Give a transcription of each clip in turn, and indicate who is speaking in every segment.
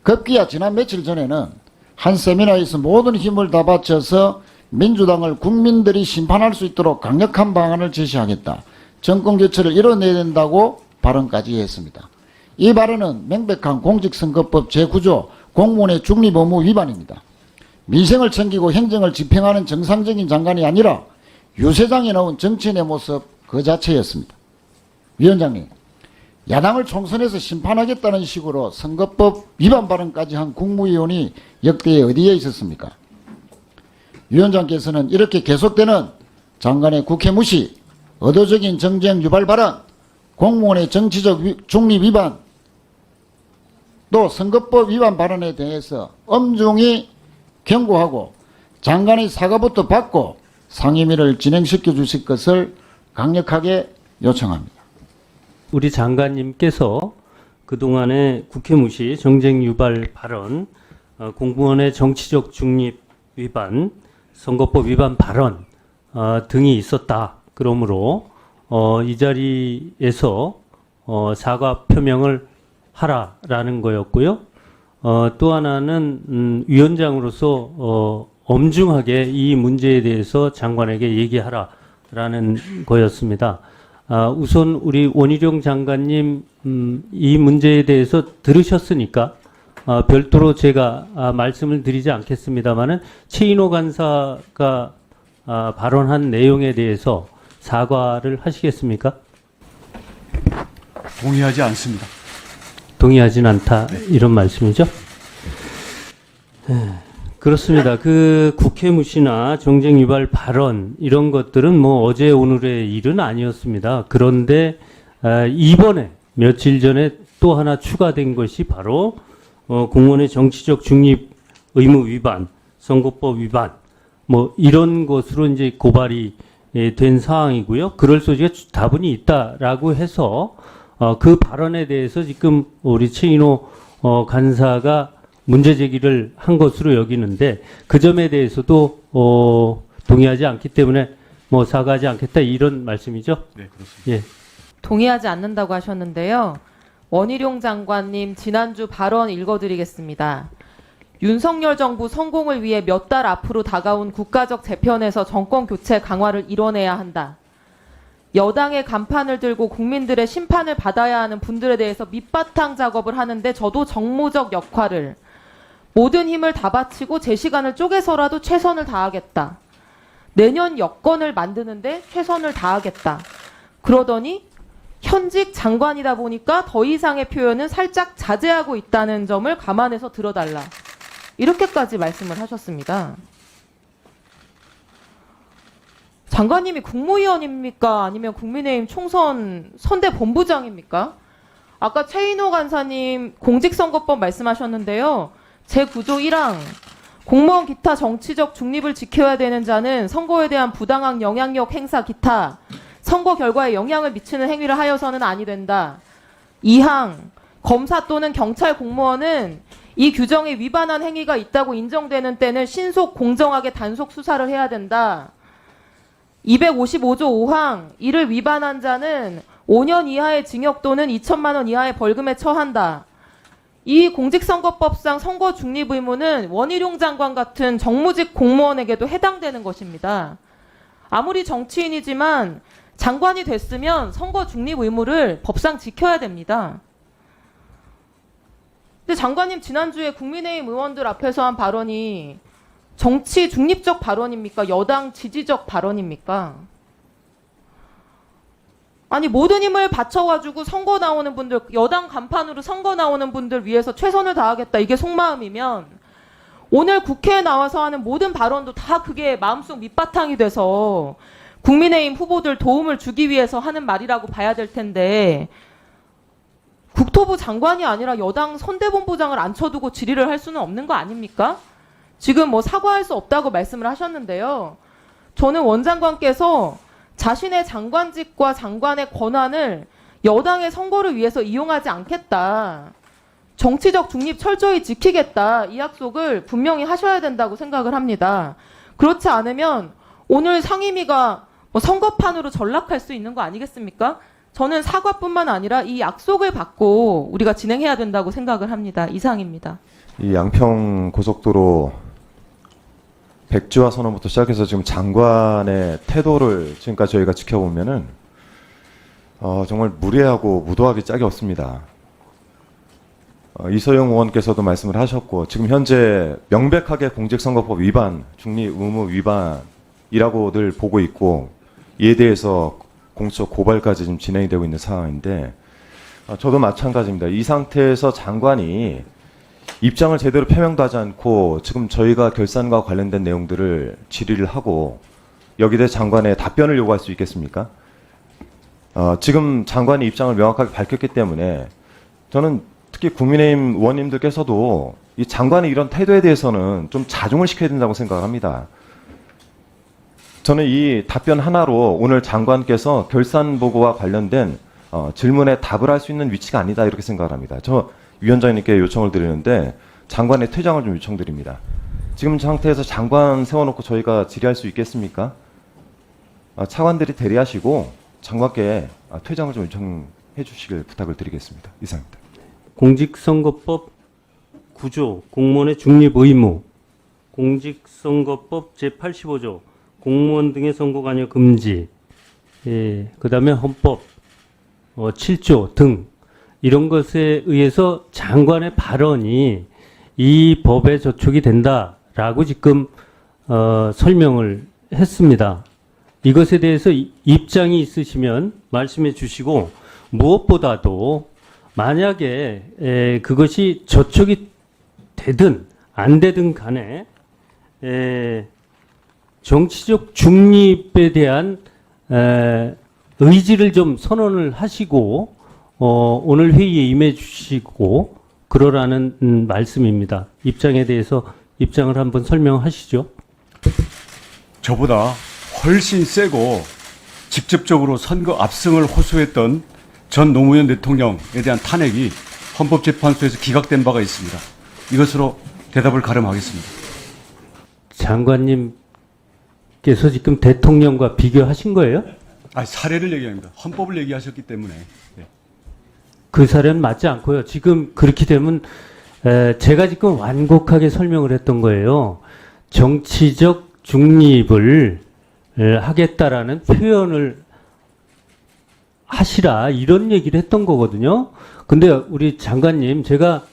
Speaker 1: 급기야 지난 며칠 전에는 한 세미나에서 모든 힘을 다 바쳐서 민주당을 국민들이 심판할 수 있도록 강력한 방안을 제시하겠다. 정권 교체를 이뤄내야 된다고 발언까지 했습니다. 이 발언은 명백한 공직선거법 제9조 공무원의 중립 의무 위반입니다. 민생을 챙기고 행정을 집행하는 정상적인 장관이 아니라 유세장에 나온 정치인의 모습 그 자체였습니다. 위원장님, 야당을 총선에서 심판하겠다는 식으로 선거법 위반 발언까지 한 국무위원이 역대 어디에 있었습니까? 위원장께서는 이렇게 계속되는 장관의 국회 무시, 의도적인 정쟁 유발 발언, 공무원의 정치적 중립 위반, 또 선거법 위반 발언에 대해서 엄중히 경고하고 장관의 사과부터 받고 상임위를 진행시켜 주실 것을 강력하게 요청합니다.
Speaker 2: 우리 장관님께서 그동안의 국회 무시, 정쟁 유발 발언, 공무원의 정치적 중립 위반, 선거법 위반 발언 등이 있었다. 그러므로 이 자리에서 사과 표명을 하라라는 거였고요. 또 하나는 위원장으로서 엄중하게 이 문제에 대해서 장관에게 얘기하라라는 거였습니다. 우선 우리 원희룡 장관님 이 문제에 대해서 들으셨으니까 별도로 제가 말씀을 드리지 않겠습니다만은 최인호 간사가 발언한 내용에 대해서 사과를 하시겠습니까?
Speaker 3: 동의하지 않습니다.
Speaker 2: 동의하진 않다 이런 말씀이죠? 그렇습니다. 그 국회 무시나 정쟁 유발 발언 이런 것들은 뭐 어제 오늘의 일은 아니었습니다. 그런데 이번에 며칠 전에 또 하나 추가된 것이 바로 공무원의 정치적 중립 의무 위반, 선거법 위반 뭐 이런 것으로 이제 고발이 된 사항이고요. 그럴 소지가 다분히 있다라고 해서 그 발언에 대해서 지금 우리 최인호 간사가 문제 제기를 한 것으로 여기는데 그 점에 대해서도 동의하지 않기 때문에 뭐 사과하지 않겠다 이런 말씀이죠?
Speaker 3: 네, 그렇습니다.
Speaker 2: 예.
Speaker 4: 동의하지 않는다고 하셨는데요. 원희룡 장관님 지난주 발언 읽어드리겠습니다. 윤석열 정부 성공을 위해 몇 달 앞으로 다가온 국가적 재편에서 정권 교체 강화를 이뤄내야 한다. 여당의 간판을 들고 국민들의 심판을 받아야 하는 분들에 대해서 밑바탕 작업을 하는데 저도 정무적 역할을 모든 힘을 다 바치고 제 시간을 쪼개서라도 최선을 다하겠다. 내년 여건을 만드는데 최선을 다하겠다. 그러더니 현직 장관이다 보니까 더 이상의 표현은 살짝 자제하고 있다는 점을 감안해서 들어달라. 이렇게까지 말씀을 하셨습니다. 장관님이 국무위원입니까? 아니면 국민의힘 총선 선대본부장입니까? 아까 최인호 간사님 공직선거법 말씀하셨는데요. 제9조 1항 공무원 기타 정치적 중립을 지켜야 되는 자는 선거에 대한 부당한 영향력 행사 기타 선거 결과에 영향을 미치는 행위를 하여서는 아니 된다. 2항 검사 또는 경찰 공무원은 이 규정에 위반한 행위가 있다고 인정되는 때는 신속 공정하게 단속 수사를 해야 된다. 255조 5항 이를 위반한 자는 5년 이하의 징역 또는 2천만 원 이하의 벌금에 처한다. 이 공직선거법상 선거 중립 의무는 원희룡 장관 같은 정무직 공무원에게도 해당되는 것입니다. 아무리 정치인이지만 장관이 됐으면 선거 중립 의무를 법상 지켜야 됩니다. 근데 장관님 지난주에 국민의힘 의원들 앞에서 한 발언이 정치 중립적 발언입니까? 여당 지지적 발언입니까? 아니 모든 힘을 바쳐가지고 선거 나오는 분들, 여당 간판으로 선거 나오는 분들 위해서 최선을 다하겠다. 이게 속마음이면 오늘 국회에 나와서 하는 모든 발언도 다 그게 마음속 밑바탕이 돼서 국민의힘 후보들 도움을 주기 위해서 하는 말이라고 봐야 될 텐데 국토부 장관이 아니라 여당 선대본부장을 앉혀두고 질의를 할 수는 없는 거 아닙니까? 지금 뭐 사과할 수 없다고 말씀을 하셨는데요. 저는 원 장관께서 자신의 장관직과 장관의 권한을 여당의 선거를 위해서 이용하지 않겠다. 정치적 중립 철저히 지키겠다. 이 약속을 분명히 하셔야 된다고 생각을 합니다. 그렇지 않으면 오늘 상임위가 뭐 선거판으로 전락할 수 있는 거 아니겠습니까? 저는 사과뿐만 아니라 이 약속을 받고 우리가 진행해야 된다고 생각을 합니다. 이상입니다.
Speaker 3: 이 양평 고속도로 백지화 선언부터 시작해서 지금 장관의 태도를 지금까지 저희가 지켜보면은 정말 무례하고 무도하기 짝이 없습니다. 이소영 의원께서도 말씀을 하셨고 지금 현재 명백하게 공직선거법 위반, 중립 의무 위반이라고 늘 보고 있고 이에 대해서 공수처 고발까지 지금 진행이 되고 있는 상황인데 저도 마찬가지입니다. 이 상태에서 장관이 입장을 제대로 표명도 하지 않고 지금 저희가 결산과 관련된 내용들을 질의를 하고 여기에 대해 장관의 답변을 요구할 수 있겠습니까? 지금 장관이 입장을 명확하게 밝혔기 때문에 저는 특히 국민의힘 의원님들께서도 이 장관의 이런 태도에 대해서는 좀 자중을 시켜야 된다고 생각을 합니다. 저는 이 답변 하나로 오늘 장관께서 결산 보고와 관련된 질문에 답을 할 수 있는 위치가 아니다 이렇게 생각을 합니다. 저 위원장님께 요청을 드리는데 장관의 퇴장을 좀 요청드립니다. 지금 상태에서 장관 세워놓고 저희가 질의할 수 있겠습니까? 차관들이 대리하시고 장관께 퇴장을 좀 요청해 주시길 부탁을 드리겠습니다. 이상입니다.
Speaker 2: 공직선거법 구조 공무원의 중립 의무, 공직선거법 제85조 공무원 등의 선거 관여 금지, 그다음에 헌법 7조 등 이런 것에 의해서 장관의 발언이 이 법에 저촉이 된다라고 지금 설명을 했습니다. 이것에 대해서 입장이 있으시면 말씀해 주시고 무엇보다도 만약에 그것이 저촉이 되든 안 되든 간에 정치적 중립에 대한 의지를 좀 선언을 하시고 오늘 회의에 임해 주시고 그러라는 말씀입니다. 입장에 대해서 입장을 한번 설명하시죠.
Speaker 5: 저보다 훨씬 세고 직접적으로 선거 압승을 호소했던 전 노무현 대통령에 대한 탄핵이 헌법재판소에서 기각된 바가 있습니다. 이것으로 대답을 가름하겠습니다.
Speaker 2: 장관님께서 지금 대통령과 비교하신 거예요?
Speaker 5: 사례를 얘기합니다. 헌법을 얘기하셨기 때문에. 네.
Speaker 2: 그 사례는 맞지 않고요. 지금 그렇게 되면 제가 지금 완곡하게 설명을 했던 거예요. 정치적 중립을 하겠다라는 표현을 하시라 이런 얘기를 했던 거거든요. 근데 우리 장관님 제가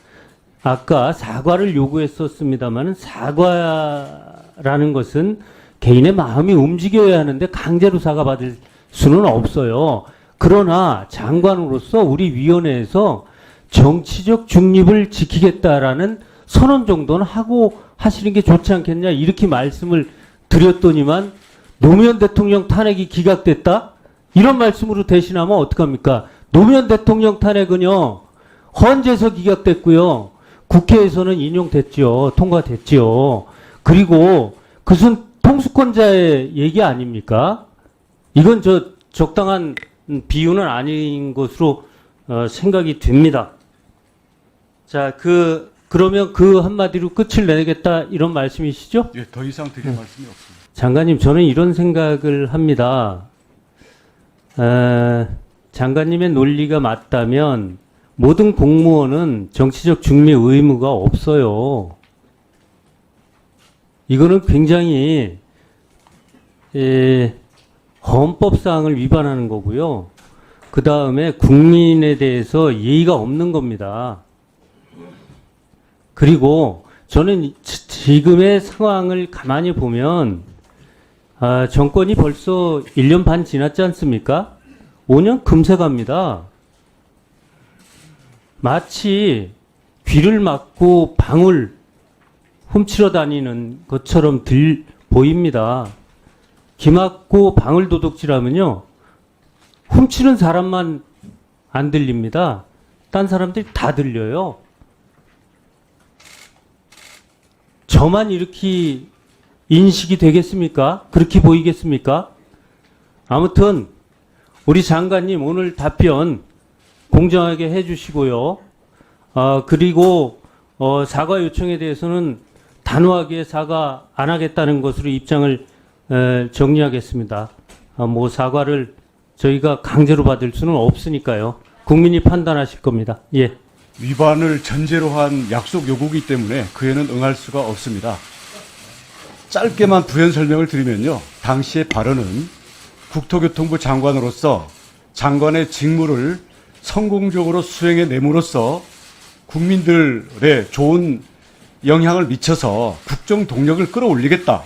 Speaker 2: 아까 사과를 요구했었습니다만 사과라는 것은 개인의 마음이 움직여야 하는데 강제로 사과받을 수는 없어요. 그러나 장관으로서 우리 위원회에서 정치적 중립을 지키겠다라는 선언 정도는 하고 하시는 게 좋지 않겠냐 이렇게 말씀을 드렸더니만 노무현 대통령 탄핵이 기각됐다? 이런 말씀으로 대신하면 어떡합니까? 노무현 대통령 탄핵은요, 헌재에서 기각됐고요, 국회에서는 인용됐죠. 통과됐죠. 그리고 그것은 통수권자의 얘기 아닙니까? 이건 적당한 비유는 아닌 것으로 생각이 됩니다. 자, 그러면 그 한마디로 끝을 내겠다 이런 말씀이시죠?
Speaker 5: 예, 더 이상 드릴 말씀이 없습니다.
Speaker 2: 장관님, 저는 이런 생각을 합니다. 장관님의 논리가 맞다면 모든 공무원은 정치적 중립 의무가 없어요. 이거는 굉장히 헌법사항을 위반하는 거고요. 그 다음에 국민에 대해서 예의가 없는 겁니다. 그리고 저는 지금의 상황을 가만히 보면 정권이 벌써 1년 반 지났지 않습니까? 5년 금세 갑니다. 마치 귀를 막고 방울 훔치러 다니는 것처럼 보입니다. 귀 막고 방울 도둑질하면요, 훔치는 사람만 안 들립니다. 딴 사람들이 다 들려요. 저만 이렇게 인식이 되겠습니까? 그렇게 보이겠습니까? 아무튼 우리 장관님 오늘 답변 공정하게 해주시고요. 그리고 사과 요청에 대해서는 단호하게 사과 안 하겠다는 것으로 입장을 정리하겠습니다. 뭐 사과를 저희가 강제로 받을 수는 없으니까요. 국민이 판단하실 겁니다. 예.
Speaker 5: 위반을 전제로 한 약속 요구이기 때문에 그에는 응할 수가 없습니다. 짧게만 부연 설명을 드리면요. 당시의 발언은 국토교통부 장관으로서 장관의 직무를 성공적으로 수행해 내므로써 국민들의 좋은 영향을 미쳐서 국정 동력을 끌어올리겠다.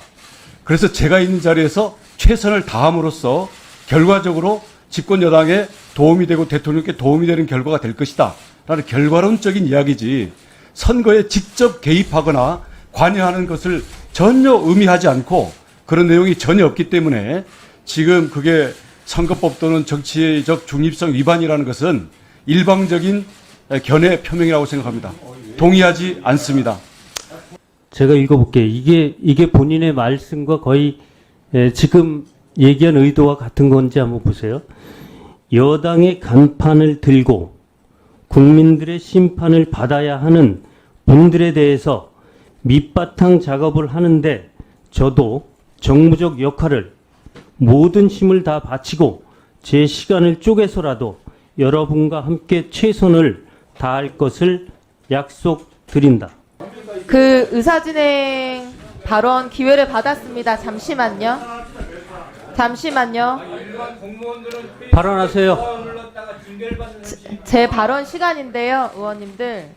Speaker 5: 그래서 제가 있는 자리에서 최선을 다함으로써 결과적으로 집권 여당에 도움이 되고 대통령께 도움이 되는 결과가 될 것이다. 라는 결과론적인 이야기지 선거에 직접 개입하거나 관여하는 것을 전혀 의미하지 않고 그런 내용이 전혀 없기 때문에 지금 그게 선거법 또는 정치적 중립성 위반이라는 것은 일방적인 견해 표명이라고 생각합니다. 동의하지 않습니다.
Speaker 2: 제가 읽어볼게요. 이게 본인의 말씀과 거의 지금 얘기한 의도와 같은 건지 한번 보세요. 여당의 간판을 들고 국민들의 심판을 받아야 하는 분들에 대해서 밑바탕 작업을 하는데 저도 정무적 역할을 모든 힘을 다 바치고 제 시간을 쪼개서라도 여러분과 함께 최선을 다할 것을 약속드린다.
Speaker 4: 그 의사진행 발언 기회를 받았습니다. 잠시만요.
Speaker 2: 발언하세요.
Speaker 4: 제 발언 시간인데요, 의원님들.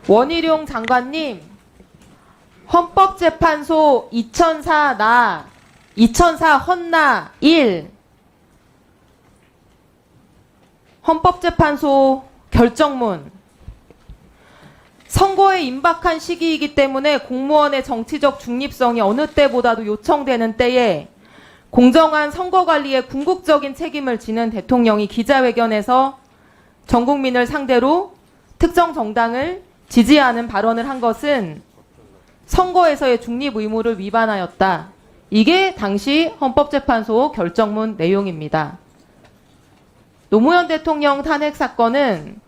Speaker 4: 원희룡 장관님, 헌법재판소 2004 헌나 1 헌법재판소 결정문. 선거에 임박한 시기이기 때문에 공무원의 정치적 중립성이 어느 때보다도 요청되는 때에 공정한 선거 관리에 궁극적인 책임을 지는 대통령이 기자회견에서 전 국민을 상대로 특정 정당을 지지하는 발언을 한 것은 선거에서의 중립 의무를 위반하였다. 이게 당시 헌법재판소 결정문 내용입니다. 노무현 대통령 탄핵 사건은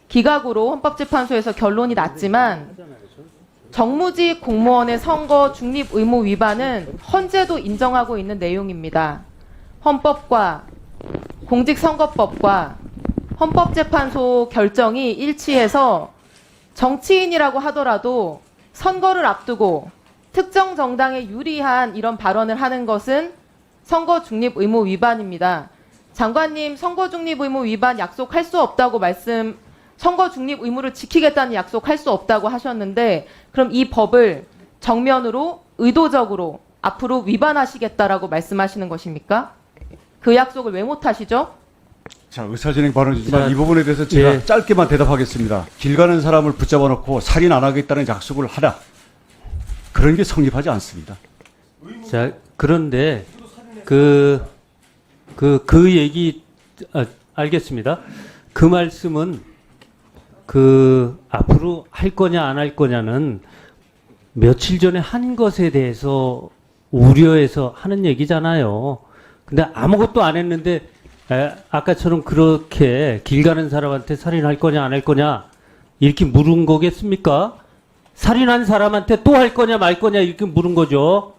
Speaker 4: 기각으로 헌법재판소에서 결론이 났지만 정무직 공무원의 선거 중립 의무 위반은 헌재도 인정하고 있는 내용입니다. 헌법과 공직선거법과 헌법재판소 결정이 일치해서 정치인이라고 하더라도 선거를 앞두고 특정 정당에 유리한 이런 발언을 하는 것은 선거 중립 의무 위반입니다. 장관님, 선거 중립 의무 위반 약속할 수 없다고 선거 중립 의무를 지키겠다는 약속할 수 없다고 하셨는데 그럼 이 법을 정면으로 의도적으로 앞으로 위반하시겠다라고 말씀하시는 것입니까? 그 약속을 왜 못하시죠?
Speaker 5: 자, 의사진행 발언이지만
Speaker 2: 자,
Speaker 5: 이 부분에 대해서 제가
Speaker 2: 예.
Speaker 5: 짧게만 대답하겠습니다. 길 가는 사람을 붙잡아 놓고 살인 안 하겠다는 약속을 하라. 그런 게 성립하지 않습니다.
Speaker 2: 자, 그런데 그 얘기, 알겠습니다. 그 말씀은 앞으로 할 거냐 안 할 거냐는 며칠 전에 한 것에 대해서 우려해서 하는 얘기잖아요. 근데 아무것도 안 했는데, 아까처럼 그렇게 길 가는 사람한테 살인할 거냐 안 할 거냐 이렇게 물은 거겠습니까? 살인한 사람한테 또 할 거냐 말 거냐 이렇게 물은 거죠.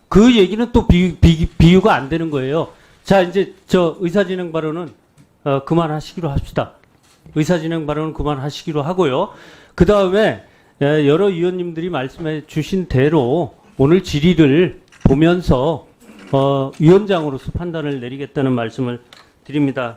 Speaker 2: 그 얘기는 또 비유가 안 되는 거예요. 자, 이제 저 의사진행 발언은 그만하시기로 합시다. 의사진행 발언은 그만하시기로 하고요. 그 다음에 여러 위원님들이 말씀해 주신 대로 오늘 질의를 보면서 위원장으로서 판단을 내리겠다는 말씀을 드립니다.